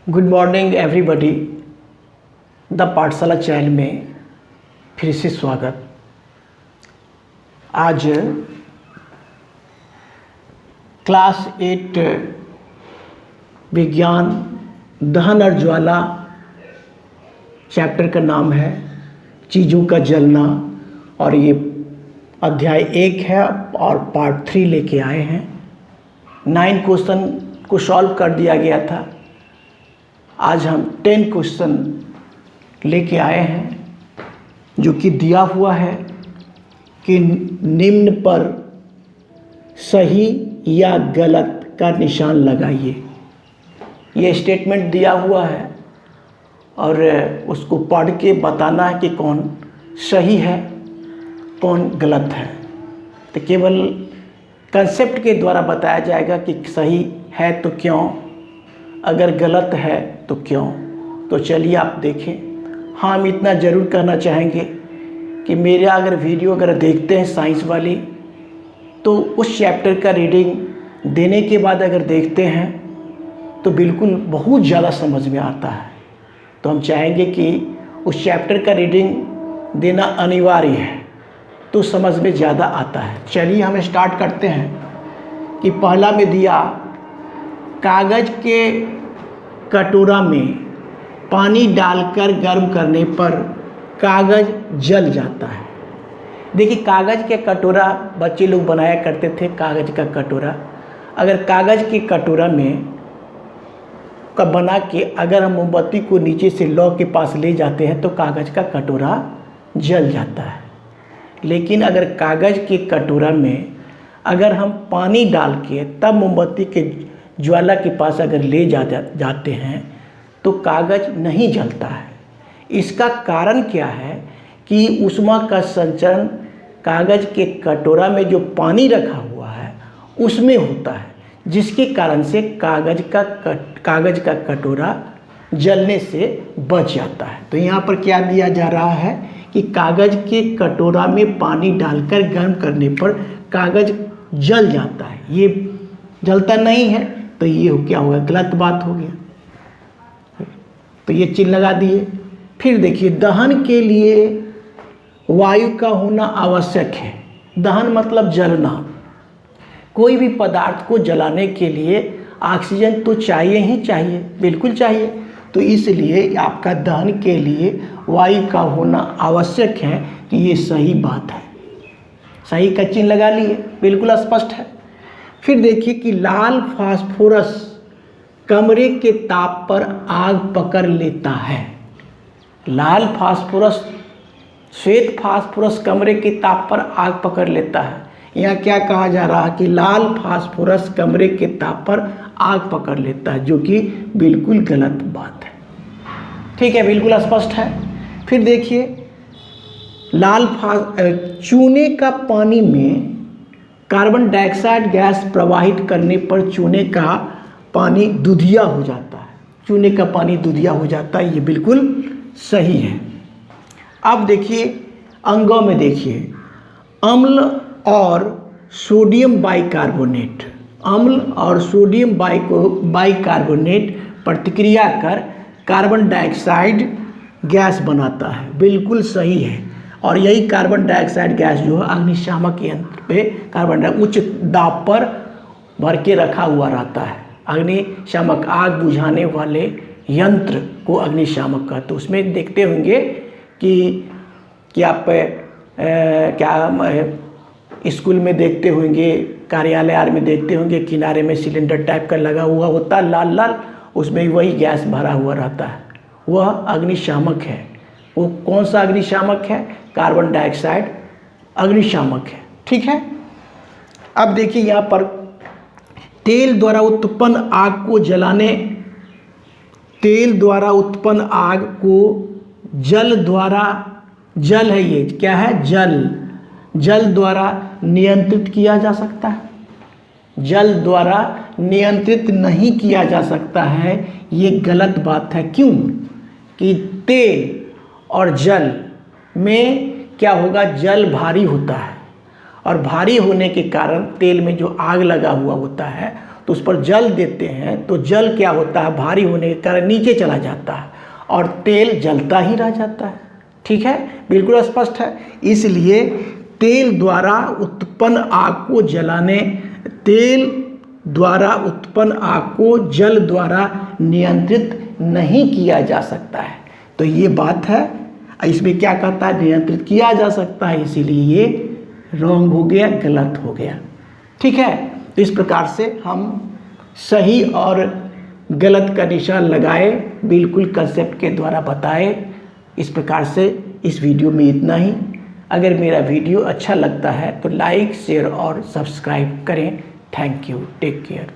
Good morning everybody. The पाठशाला channel में फिर से स्वागत। आज क्लास 8 विज्ञान दहन और ज्वाला चैप्टर का नाम है चीज़ों का जलना, और ये अध्याय 1 है और पार्ट 3 लेके आए हैं। 9 क्वेश्चन को सॉल्व कर दिया गया था। आज हम 10 क्वेश्चन लेके आए हैं, जो कि दिया हुआ है कि निम्न पर सही या गलत का निशान लगाइए। ये स्टेटमेंट दिया हुआ है और उसको पढ़ के बताना है कि कौन सही है कौन गलत है। तो केवल कंसेप्ट के द्वारा बताया जाएगा कि सही है तो क्यों, अगर गलत है तो क्यों। तो चलिए आप देखें। हाँ, हम इतना ज़रूर कहना चाहेंगे कि मेरा अगर वीडियो अगर देखते हैं साइंस वाली, तो उस चैप्टर का रीडिंग देने के बाद अगर देखते हैं तो बिल्कुल बहुत ज़्यादा समझ में आता है। तो हम चाहेंगे कि उस चैप्टर का रीडिंग देना अनिवार्य है, तो समझ में ज़्यादा आता है। चलिए हम स्टार्ट करते हैं कि पहला में दिया, कागज़ के कटोरा में पानी डालकर गर्म करने पर कागज़ जल जाता है। देखिए, कागज़ के कटोरा बच्चे लोग बनाया करते थे। कागज़ का कटोरा, अगर कागज़ के कटोरा में का बना के अगर हम मोमबत्ती को नीचे से लौ के पास ले जाते हैं तो कागज़ का कटोरा जल जाता है। लेकिन अगर कागज़ के कटोरा में अगर हम पानी डाल के तब मोमबत्ती के ज्वाला के पास अगर ले जाते हैं तो कागज़ नहीं जलता है। इसका कारण क्या है कि ऊष्मा का संचरण कागज़ के कटोरा में जो पानी रखा हुआ है उसमें होता है, जिसके कारण से कागज़ का कटोरा जलने से बच जाता है। तो यहाँ पर क्या दिया जा रहा है कि कागज़ के कटोरा में पानी डालकर गर्म करने पर कागज़ जल जाता है, ये जलता नहीं है। तो ये क्या होगा, गलत बात हो गया। तो ये चिन्ह लगा दिए। फिर देखिए, दहन के लिए वायु का होना आवश्यक है। दहन मतलब जलना। कोई भी पदार्थ को जलाने के लिए ऑक्सीजन तो चाहिए ही चाहिए, बिल्कुल चाहिए। तो इसलिए आपका दहन के लिए वायु का होना आवश्यक है, कि ये सही बात है। सही का चिन्ह लगा लिए, बिल्कुल स्पष्ट है। फिर देखिए कि लाल फास्फोरस कमरे के ताप पर आग पकड़ लेता है। लाल फास्फोरस, श्वेत फास्फोरस कमरे के ताप पर आग पकड़ लेता है। यहाँ क्या कहा जा रहा है कि लाल फास्फोरस कमरे के ताप पर आग पकड़ लेता है, जो कि बिल्कुल गलत बात है। ठीक है, बिल्कुल स्पष्ट है। फिर देखिए, चूने का पानी में कार्बन डाइऑक्साइड गैस प्रवाहित करने पर चूने का पानी दूधिया हो जाता है। चूने का पानी दूधिया हो जाता है, ये बिल्कुल सही है। अब देखिए, अंगों में देखिए, अम्ल और सोडियम बाइकार्बोनेट, अम्ल और सोडियम बाइकार्बोनेट प्रतिक्रिया कर कार्बन डाइऑक्साइड गैस बनाता है, बिल्कुल सही है। और यही कार्बन डाइऑक्साइड गैस जो है अग्निशामक यंत्र पे उच्च दाब पर भर के रखा हुआ रहता है। अग्निशामक, आग बुझाने वाले यंत्र को अग्निशामक कहते हैं। तो उसमें देखते होंगे कि आप स्कूल में देखते होंगे, कार्यालय में देखते होंगे, किनारे में सिलेंडर टाइप का लगा हुआ होता है, लाल लाल, उसमें वही गैस भरा हुआ रहता है, वह अग्निशामक है। वो कौन सा अग्निशामक है? कार्बन डाइऑक्साइड अग्निशामक है। ठीक है। अब देखिए, यहाँ पर तेल द्वारा उत्पन्न आग को जलाने, तेल द्वारा उत्पन्न आग को जल द्वारा, जल है ये, क्या है? जल द्वारा नियंत्रित किया जा सकता है। जल द्वारा नियंत्रित नहीं किया जा सकता है, ये गलत बात है। क्यों? कि तेल और जल में क्या होगा, जल भारी होता है, और भारी होने के कारण तेल में जो आग लगा हुआ होता है तो तो उस पर जल देते हैं तो जल क्या होता है, भारी होने के कारण नीचे चला जाता है और तेल जलता ही रह जाता है। ठीक है, बिल्कुल स्पष्ट है। इसलिए तेल द्वारा उत्पन्न आग को जलाने, तेल द्वारा उत्पन्न आग को जल द्वारा नियंत्रित नहीं किया जा सकता है। तो ये बात है, इसमें क्या कहता है, नियंत्रित किया जा सकता है, इसीलिए ये रॉन्ग हो गया, गलत हो गया। ठीक है, तो इस प्रकार से हम सही और गलत का निशान लगाए, बिल्कुल कंसेप्ट के द्वारा बताए। इस प्रकार से इस वीडियो में इतना ही। अगर मेरा वीडियो अच्छा लगता है तो लाइक, शेयर और सब्सक्राइब करें। Thank you, take care.